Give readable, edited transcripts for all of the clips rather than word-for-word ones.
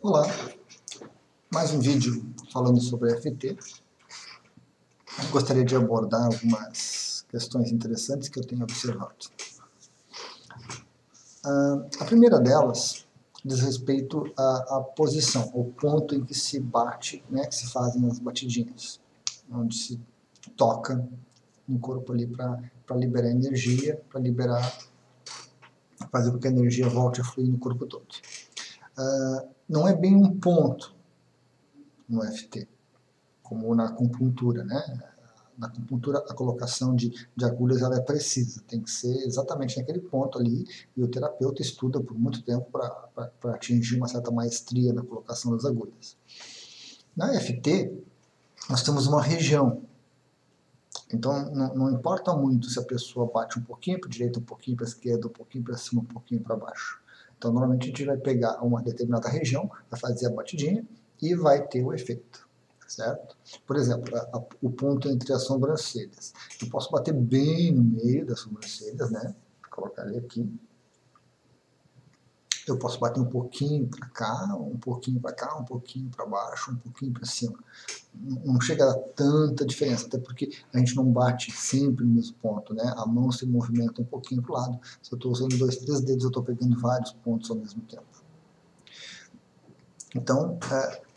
Olá, mais um vídeo falando sobre FT. Gostaria de abordar algumas questões interessantes que eu tenho observado. A primeira delas diz respeito à posição, o ponto em que se bate, né, que se fazem as batidinhas, onde se toca no corpo ali para liberar energia, fazer com que a energia volte a fluir no corpo todo. Não é bem um ponto no FT, como na acupuntura, né? Na acupuntura, a colocação de agulhas ela é precisa, tem que ser exatamente naquele ponto ali, e o terapeuta estuda por muito tempo para atingir uma certa maestria na colocação das agulhas. Na FT, nós temos uma região, então não importa muito se a pessoa bate um pouquinho para a direita, um pouquinho para a esquerda, um pouquinho para cima, um pouquinho para baixo. Então, normalmente a gente vai pegar uma determinada região, vai fazer a batidinha e vai ter o efeito. Certo? Por exemplo, o ponto entre as sobrancelhas. Eu posso bater bem no meio das sobrancelhas, né? Vou colocar ele aqui. Eu posso bater um pouquinho para cá, um pouquinho para cá, um pouquinho para baixo, um pouquinho para cima. Não chega a dar tanta diferença, até porque a gente não bate sempre no mesmo ponto, né? A mão se movimenta um pouquinho para o lado. Se eu estou usando 2, 3 dedos, eu estou pegando vários pontos ao mesmo tempo. Então,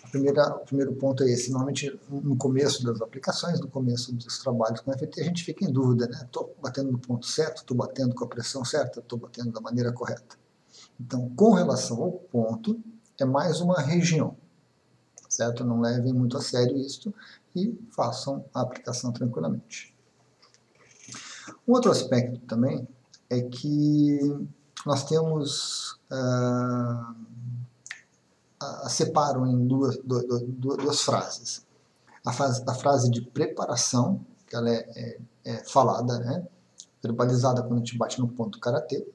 o primeiro ponto é esse. Normalmente, no começo das aplicações, no começo dos trabalhos com FT, a gente fica em dúvida, né? Estou batendo no ponto certo? Estou batendo com a pressão certa? Estou batendo da maneira correta? Então, com relação ao ponto, é mais uma região, certo? Não levem muito a sério isso e façam a aplicação tranquilamente. Um outro aspecto também é que nós temos... separam em duas frases. A frase de preparação, que ela é falada, né, verbalizada quando a gente bate no ponto do karatê,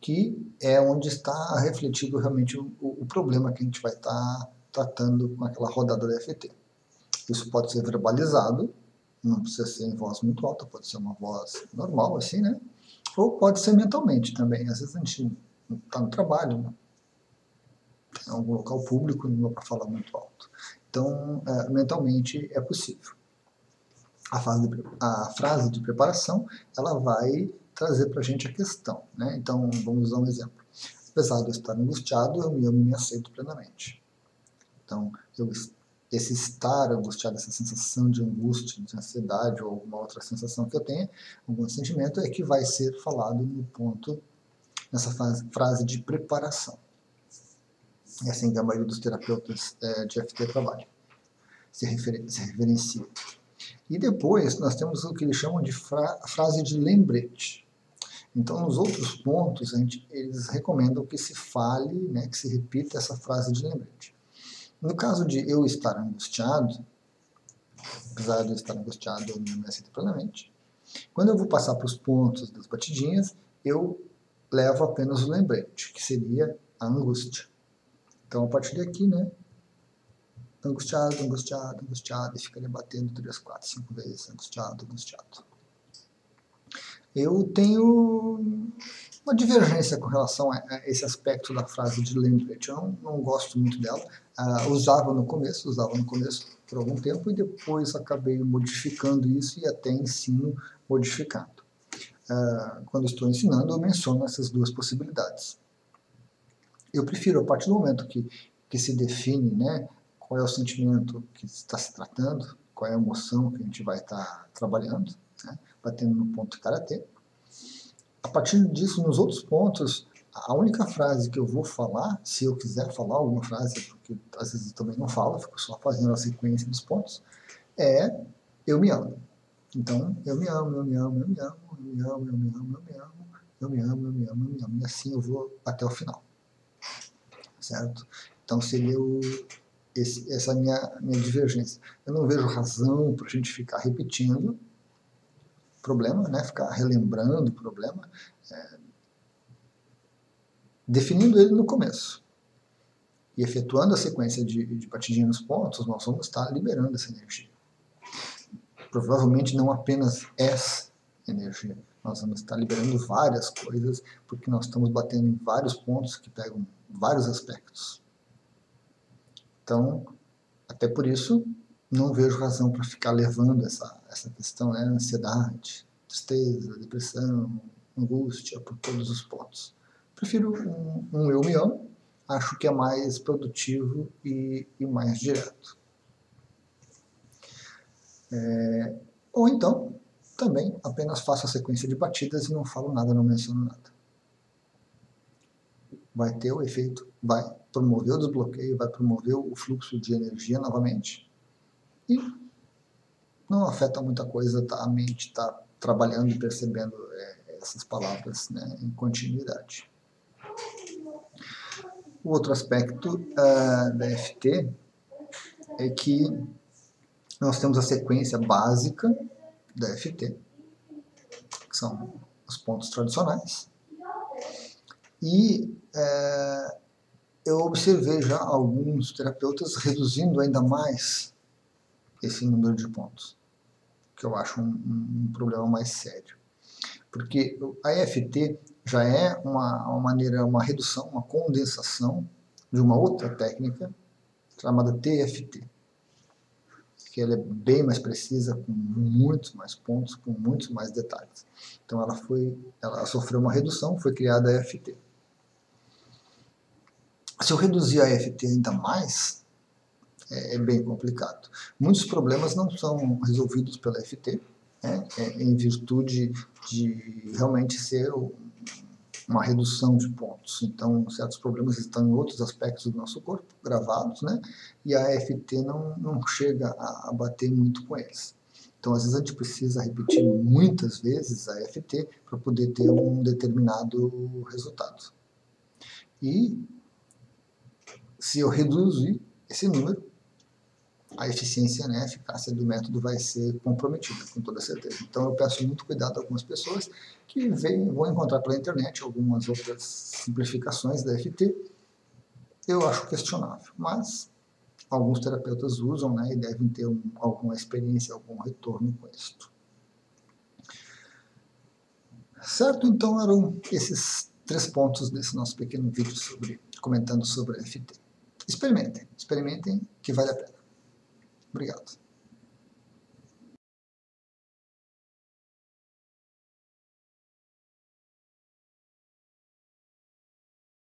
que é onde está refletido realmente o problema que a gente vai estar tratando com aquela rodada da FT. Isso pode ser verbalizado, não precisa ser em voz muito alta, pode ser uma voz normal, assim, né? Ou pode ser mentalmente também. Às vezes a gente está no trabalho, né? Em algum local público, não dá para falar muito alto. Então, mentalmente é possível. A frase de preparação, ela vai trazer para a gente a questão, né? Então, vamos usar um exemplo. Apesar de eu estar angustiado, eu me amo e me aceito plenamente. Então, esse estar angustiado, essa sensação de angústia, de ansiedade ou alguma outra sensação que eu tenha, algum sentimento, é que vai ser falado no ponto, nessa frase de preparação. É assim que a maioria dos terapeutas de FT trabalha, se referencia. E depois nós temos o que eles chamam de frase de lembrete. Então, nos outros pontos, eles recomendam que se fale, né, que se repita essa frase de lembrete. No caso de eu estar angustiado, apesar de eu estar angustiado, eu me aceito plenamente. Quando eu vou passar para os pontos das batidinhas, eu levo apenas o lembrete, que seria a angústia. Então, a partir daqui, né, angustiado, angustiado, angustiado, e ficaria batendo 3, 4, 5 vezes, angustiado, angustiado. Eu tenho uma divergência com relação a esse aspecto da frase de lembrete. Eu não gosto muito dela. Usava no começo por algum tempo, e depois acabei modificando isso e até ensino modificando. Quando estou ensinando, eu menciono essas duas possibilidades. Eu prefiro, a partir do momento que se define, né, qual é o sentimento que está se tratando, qual é a emoção que a gente vai estar trabalhando, né, batendo no ponto de karatê. A partir disso, nos outros pontos, a única frase que eu vou falar, se eu quiser falar alguma frase, porque às vezes eu também não falo, fico só fazendo a sequência dos pontos, é eu me amo. Então, eu me amo, eu me amo, eu me amo, eu me amo, eu me amo, eu me amo, eu me amo, eu me amo, eu me amo, e assim eu vou até o final. Certo? Então seria essa minha divergência. Eu não vejo razão para a gente ficar repetindo o problema, né? Ficar relembrando o problema, definindo ele no começo. E efetuando a sequência de batidinha nos pontos, nós vamos estar liberando essa energia. Provavelmente não apenas essa energia, nós vamos estar liberando várias coisas, porque nós estamos batendo em vários pontos que pegam vários aspectos. Então, até por isso, não vejo razão para ficar levando essa questão, né? Ansiedade, tristeza, depressão, angústia, por todos os pontos. Prefiro um eu me amo, acho que é mais produtivo e mais direto. Ou então, também apenas faço a sequência de batidas e não falo nada, não menciono nada. Vai ter o efeito, vai promover o desbloqueio, vai promover o fluxo de energia novamente e não afeta muita coisa, a mente está trabalhando e percebendo essas palavras, né, em continuidade. O outro aspecto da EFT é que nós temos a sequência básica da EFT, que são os pontos tradicionais, e eu observei já alguns terapeutas reduzindo ainda mais esse número de pontos, que eu acho um problema mais sério. Porque a EFT já é uma redução, uma condensação de uma outra técnica chamada TFT, que ela é bem mais precisa, com muitos mais pontos, com muitos mais detalhes. Então ela sofreu uma redução, foi criada a EFT. Se eu reduzir a EFT ainda mais, é bem complicado. Muitos problemas não são resolvidos pela EFT, em virtude de realmente ser uma redução de pontos. Então, certos problemas estão em outros aspectos do nosso corpo, gravados, né? E a EFT não chega a bater muito com eles. Então, às vezes, a gente precisa repetir muitas vezes a EFT para poder ter um determinado resultado. E se eu reduzir esse número, a eficiência, né, a eficácia do método vai ser comprometida, com toda certeza. Então, eu peço muito cuidado a algumas pessoas que vão encontrar pela internet algumas outras simplificações da EFT. Eu acho questionável, mas alguns terapeutas usam, né, e devem ter alguma experiência, algum retorno com isso. Certo? Então, eram esses 3 pontos desse nosso pequeno vídeo comentando sobre a EFT. Experimentem que vale a pena. Obrigado.